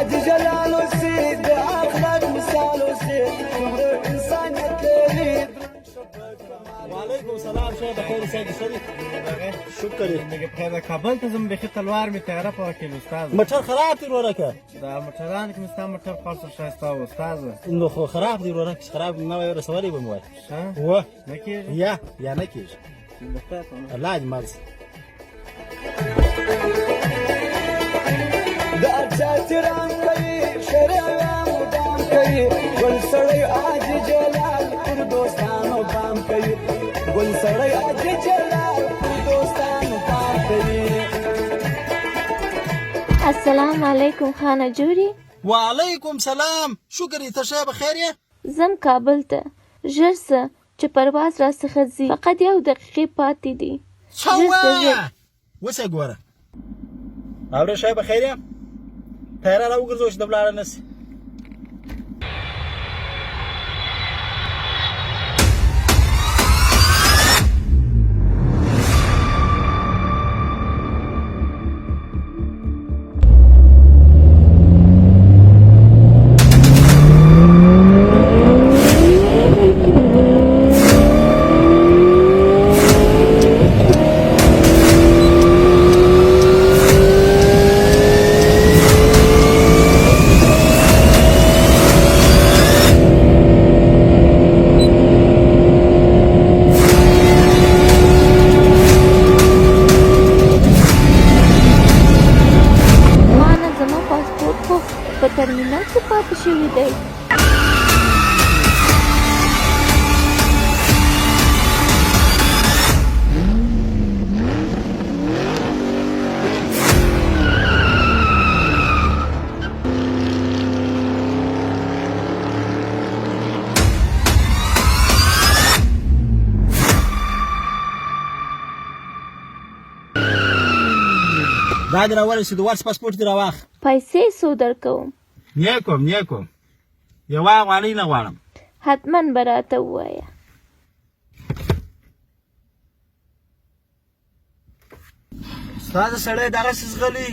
عاد جلال وسيد اخلاق مثال وسيد شهر انسانيت ليلي. وعليكم السلام شو بخير سيد الشريف. شكرا بخير کابل ته زم بخي تلوار می تعرف وکیل استاد مټر خراب دی ورکه دا مټران کې مستا مټر خاص شایسته و استاد نو خو خراب دی ورکه خراب نه وای رسولي به موای ها و نکیږي یا نکیږي الله دې مالس د اچاتران کوي شرع مدام کوي ګل سړی عاد جلال پر دوستانو بام کوي ګل سړی عاد جلال پر دوستانو بام کوي. السلام علیکم خانه جوړي. وعلیکم سلام شکر ته شه بخیر یې زم کابل ته ژر څه چې پرواز را څخه ځي فقط 1 دقیقې پاتې دي. څه وسه ګوره اورې شه بخیر یې تیار را وګرځو چې د بلاره نس په ترمینل کې پاتې شوی دی. دا دې راورسېد وارس پاسپورټ دې راواخ پیسې څو درکوم؟ نیکم یوه افغانۍ نه غواړم. حتما به راته ووایه. ستا د سړی دغسې زغلي